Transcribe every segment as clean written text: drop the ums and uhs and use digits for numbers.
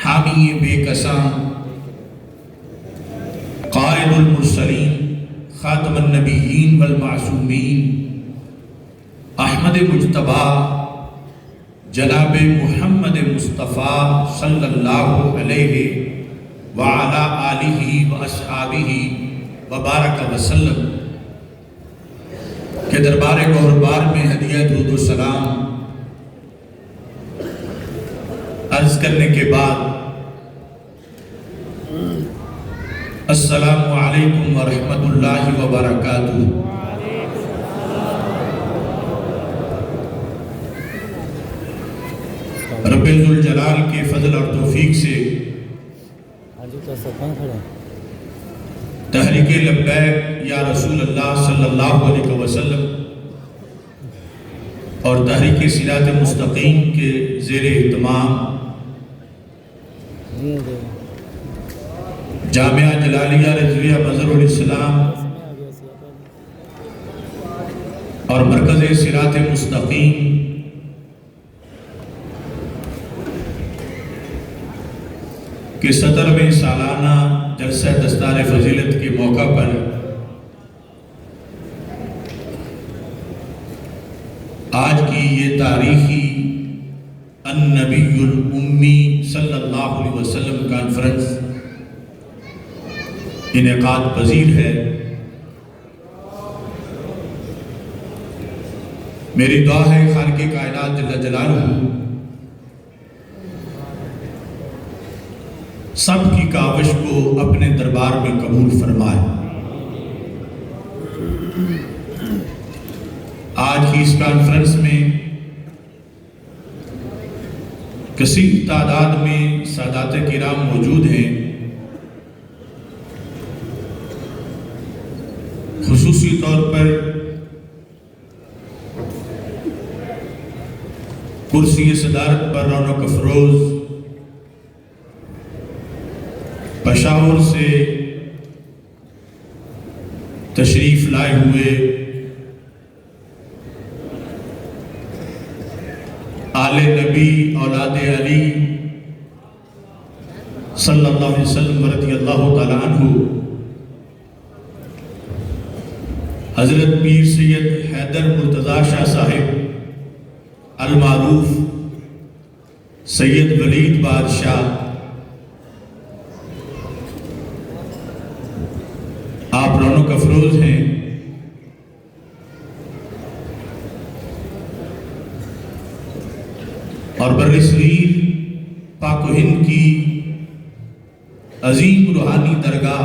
حامی بے کساں قائد المرسلین خاتم النبیین والمعصومین احمد مجتبی جناب محمد مصطفیٰ صلی اللہ علیہ وعلا آلہ واصحابہ وبارک وسلم کے دربار گہربار میں ہدیہ درود و سلام عرض کرنے کے بعد السلام علیکم ورحمۃ اللہ وبرکاتہ۔ رب ذوالجلال کے فضل اور توفیق سے تحریک لبیک یا رسول اللہ صلی اللہ علیہ وسلم اور تحریک صراط مستقیم کے زیر اہتمام جامعہ جلالیہ رضویہ مظہر الاسلام اور مرکز صراط مستقیم کے 17ویں سالانہ جلسہ دستار فضیلت کے موقع پر آج کی یہ تاریخی النبی الامی صلی اللہ علیہ وسلم کانفرنس انعقاد پذیر ہے۔ میری دعا ہے خالق کائنات جل جلالہ سب کی کاوش کو اپنے دربار میں قبول فرمائے۔ آج کی اس کانفرنس میں کثیر تعداد میں سادات کرام موجود ہیں۔ خصوصی طور پر کرسی صدارت پر رونق افروز پشاور سے تشریف لائے ہوئے آل نبی اولاد علی صلی اللہ علیہ وسلم رضی اللہ تعالیٰ عنہ حضرت پیر سید حیدر مرتضیٰ شاہ صاحب المعروف سید ولید بادشاہ، آپ رونق افروز ہیں۔ اور بر صغیر پاک و ہند کی عظیم روحانی درگاہ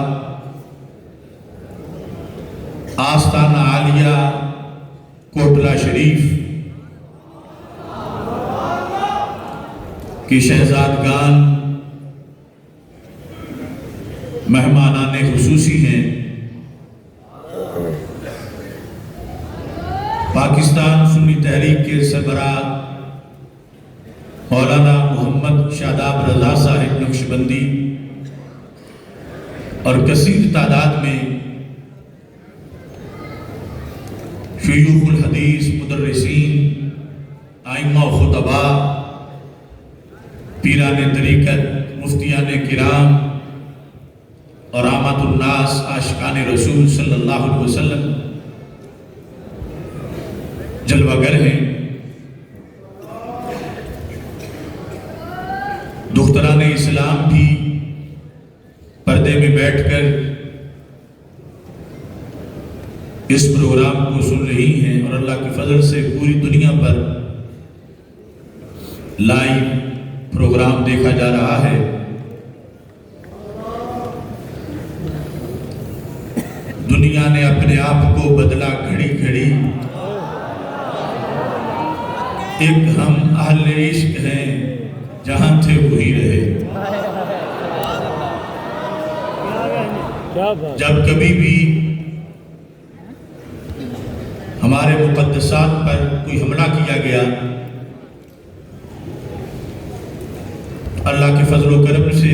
آستانہ عالیہ کوٹلہ شریف کی شہزادگان مہمانان خصوصی ہیں۔ پاکستان سنی تحریک کے سربراہ مولانا محمد شاداب رضا صاحب نقشبندی اور کثیر تعداد میں شیوخ الحدیث، مدرسین، ائمہ و خطباء، پیران طریقت، مفتیان کرام اور عامۃ الناس عاشقان رسول صلی اللہ علیہ وسلم جلوہ گر ہیں۔ دختران اسلام بھی پردے میں بیٹھ کر اس پروگرام کو سن رہی ہیں اور اللہ کے فضل سے پوری دنیا پر لائیو پروگرام دیکھا جا رہا ہے۔ دنیا نے اپنے آپ کو بدلا گھڑی گھڑی، ایک ہم اہل عشق ہیں جہاں تھے وہی رہے۔ جب کبھی بھی ہمارے مقدسات پر کوئی حملہ کیا گیا، اللہ کے فضل و کرم سے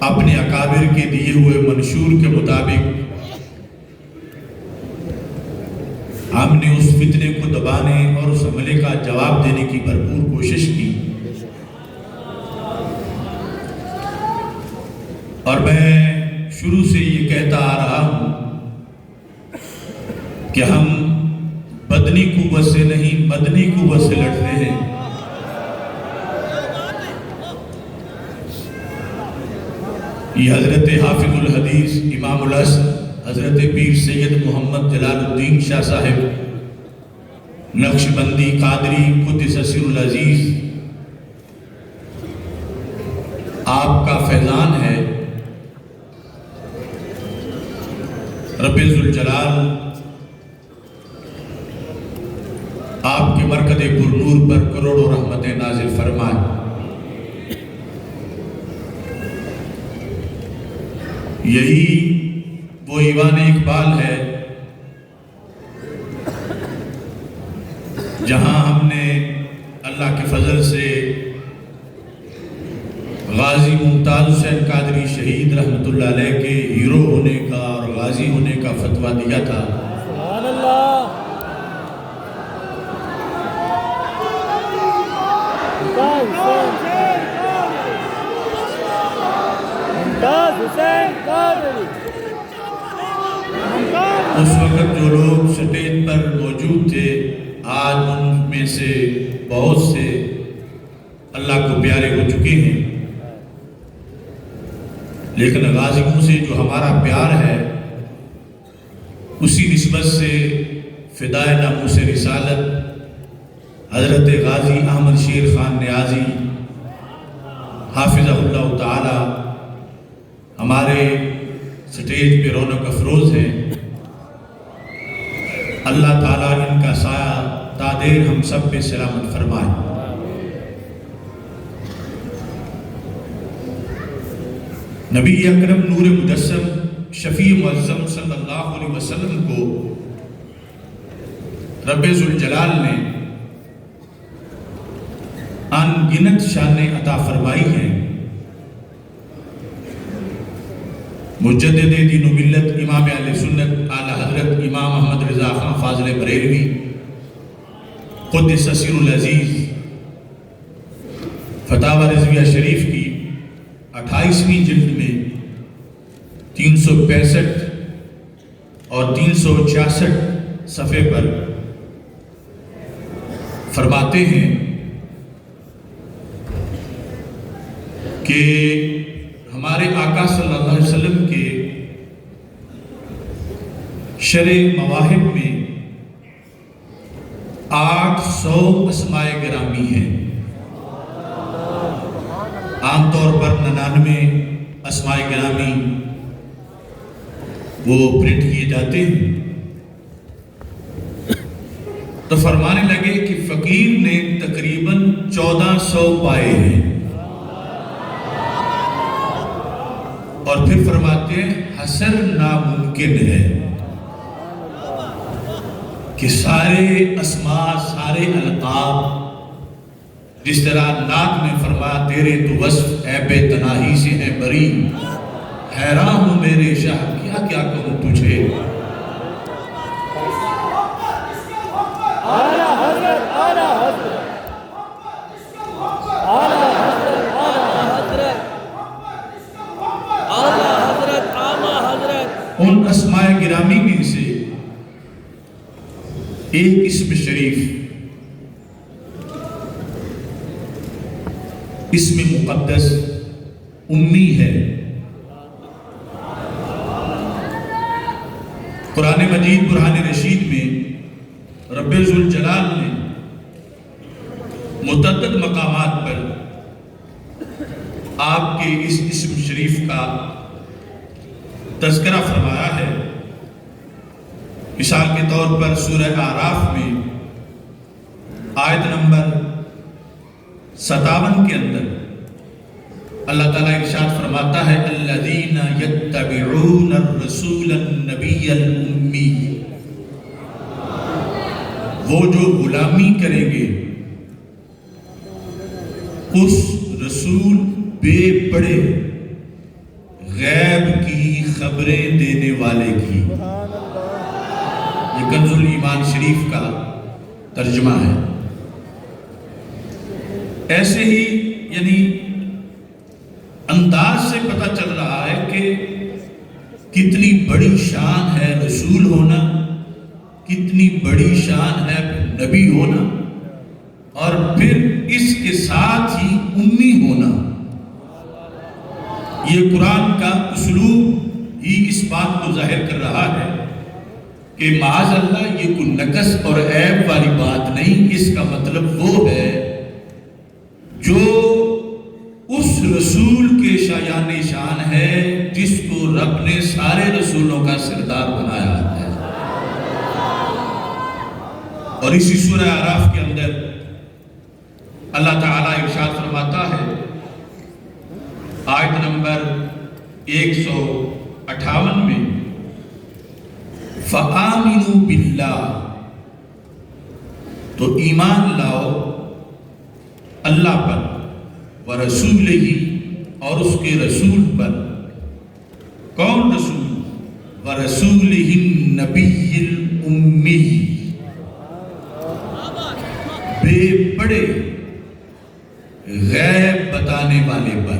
اپنے اکابر کے دیے ہوئے منشور کے مطابق ہم نے اس فتنے کو دبانے اور اس حملے کا جواب دینے کی بھرپور کوشش کی، اور میں شروع سے یہ کہتا آ رہا ہوں کہ ہم بدنی قوت سے نہیں مدنی قوت سے لڑتے ہیں۔ یہ حضرت حافظ الحدیث امام الحسن حضرت پیر سید محمد جلال الدین شاہ صاحب نقشبندی قادری قدس سر العزیز آپ کا فیضان ہے۔ رب ذوالجلال آپ کے مرکز پر نور پر کروڑوں رحمتیں نازل فرمائے۔ یہی وہ ایوان اقبال ہے جہاں ہم نے اللہ کے فضل سے غازی ممتاز حسین قادری شہید رحمت اللہ علیہ کے ہیرو ہونے کا اور غازی ہونے کا فتویٰ دیا تھا۔ سبحان اللہ۔ ممتاز حسین قادری۔ اس وقت جو لوگ سٹیج پر موجود تھے آج ان میں سے بہت سے اللہ کو پیارے ہو چکے ہیں، لیکن غازیوں سے جو ہمارا پیار ہے اسی نسبت سے فدائے ناموس رسالت حضرت غازی احمد شیر خان نیازی حافظہ اللہ تعالی ہمارے سٹیج پہ رونق افروز ہیں۔ اللہ تعالیٰ ان کا سایہ تادیر ہم سب پہ سلامت فرمائے۔ نبی اکرم نور مجسم شفیع معظم صلی اللہ علیہ وسلم کو رب ذوالجلال نے ان گنت شانیں عطا فرمائی ہیں۔ مجدد دین و ملت امام اہل سنت اعلی حضرت امام احمد رضا خان فاضل بریلوی قدس سر العزیز فتاوی رضویہ شریف کی 28ویں جلد میں 365 اور 366 صفحے پر فرماتے ہیں کہ ہمارے آقا صلی اللہ علیہ وسلم کے شرع مواہب میں 800 اسماء گرامی ہیں۔ عام طور پر 99 اسماء گرامی وہ پرنٹ کیے جاتے ہیں، تو فرمانے لگے کہ فقیر نے تقریباً 1400 پائے ہیں، اور پھر فرماتے ہیں حسر ناممکن ہے کہ سارے اسماء سارے القاب جس طرح نعت میں فرمایا تیرے تو وصف عیب تناہی سے ہے بری، حیران ہوں میرے شاہ کیا کیا کہوں تجھے۔ اعلیٰ حضرت اعلیٰ حضرت اعلیٰ حضرت اعلیٰ حضرت اعلیٰ حضرت۔ ان اسماء گرامی میں سے ایک اسم شریف اسم مقدس امی ہے۔ قرآن مجید برہان رشید میں رب ذوالجلال نے متعدد مقامات پر آپ کے اس اسم شریف کا تذکرہ فرمایا ہے۔ مثال کے طور پر سورہ اعراف میں آیت نمبر 57 کے اندر اللہ تعالیٰ ارشاد فرماتا ہے الذین یتبعون الرسول النبی الامی، وہ جو غلامی کریں گے اس رسول بے پڑے غیب کی خبریں دینے والے کی۔ یہ کنز الایمان شریف کا ترجمہ ہے۔ ایسے ہی یعنی انداز سے پتہ چل رہا ہے کہ کتنی بڑی شان ہے رسول ہونا، کتنی بڑی شان ہے نبی ہونا، اور پھر اس کے ساتھ ہی امی ہونا۔ یہ قرآن کا اسلوب ہی اس بات کو ظاہر کر رہا ہے کہ معاذ اللہ یہ کوئی نقص اور عیب والی بات نہیں، اس کا مطلب وہ ہے جو اس رسول کے شایان شان ہے جس کو رب نے سارے رسولوں کا سردار بنایا ہے۔ اور اسی سورہ اعراف کے اندر اللہ تعالیٰ ارشاد فرماتا ہے آیت نمبر 158 میں، فَآمِنُوا بِاللَّهِ، تو ایمان لاؤ اللہ پر، وَرَسُولِهِ، اور اس کے رسول پر۔ کون رسول؟ وَرَسُولِهِ النَّبِيِّ الْأُمِّيِّ، بے پڑے غیب بتانے والے پر۔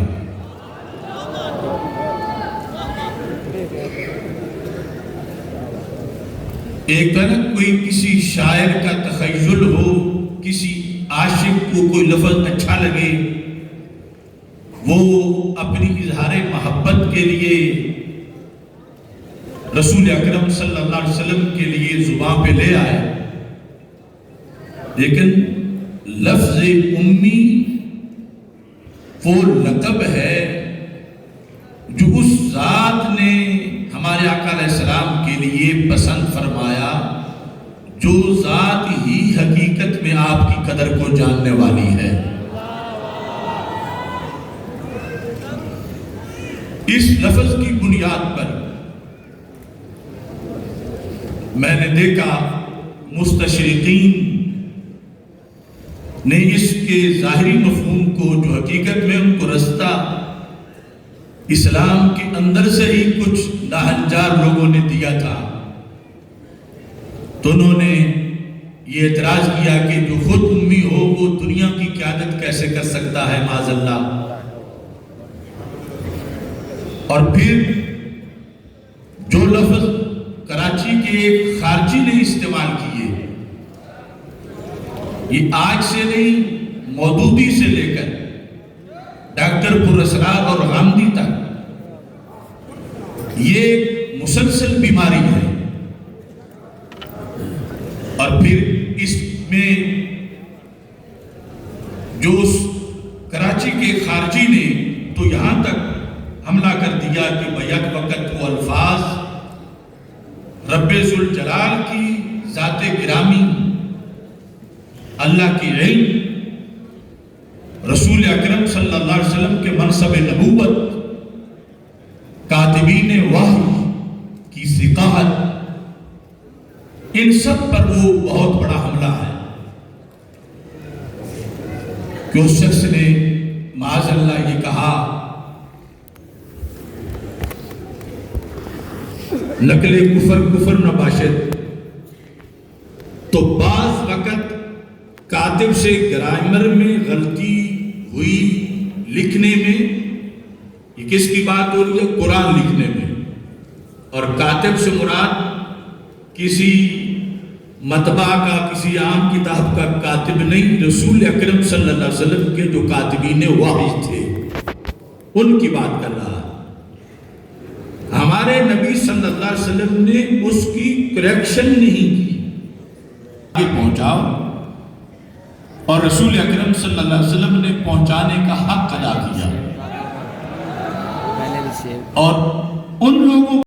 ایک طرح کوئی کسی شاعر کا تخیل ہو، کسی عاشق کو کوئی لفظ اچھا لگے، وہ اپنی اظہار محبت کے لیے رسول اکرم صلی اللہ علیہ وسلم کے لیے زبان پہ لے آئے، لیکن لفظ امی وہ لقب ہے جو اس ذات نے ہمارے آقا علیہ السلام کے لیے پسند فرمایا، جو ذات ہی حقیقت میں آپ کی قدر کو جاننے والی ہے۔ اس لفظ کی بنیاد پر میں نے دیکھا مستشرقین نے اس کے ظاہری مفہوم کو، جو حقیقت میں ان کو رستہ اسلام کے اندر سے ہی کچھ ناہنجار لوگوں نے دیا تھا، تو انہوں نے یہ اعتراض کیا کہ جو خود امی ہو وہ دنیا کی قیادت کیسے کر سکتا ہے، معاذ اللہ۔ اور پھر جو لفظ کراچی کے ایک خارجی نے استعمال کیے، یہ آج سے نہیں، مودودی سے لے کر ڈاکٹر پراسرار اور غامدی تک یہ ایک مسلسل بیماری ہے۔ اور پھر اس میں جو اس کراچی کے خارجی نے تو یہاں تک حملہ کر دیا کہ بیک وقت وہ الفاظ رب ذوالجلال کی ذات گرامی، اللہ کی علم، رسول اکرم صلی اللہ علیہ وسلم کے منصب نبوت، کاتبین وحی کی ثقافت، ان سب پر وہ بہت بڑا حملہ ہے کہ اس شخص نے معاذ اللہ یہ کہا، نقل کفر نہ باشد۔ تو بعض وقت کاتب سے گرامر میں غلطی ہوئی لکھنے میں، یہ کس کی بات ہو رہی ہے؟ قرآن لکھنے میں۔ اور کاتب سے مراد کسی مطبع کا، کسی عام کتاب کا کاتب نہیں، رسول اکرم صلی اللہ علیہ وسلم کے جو کاتبین وحی تھے ان کی بات کر رہا ہے۔ ہمارے نبی صلی اللہ علیہ وسلم نے اس کی کریکشن نہیں کی، آگے پہنچاؤ، اور رسول اکرم صلی اللہ علیہ وسلم نے پہنچانے کا حق ادا کیا۔ اور ان لوگوں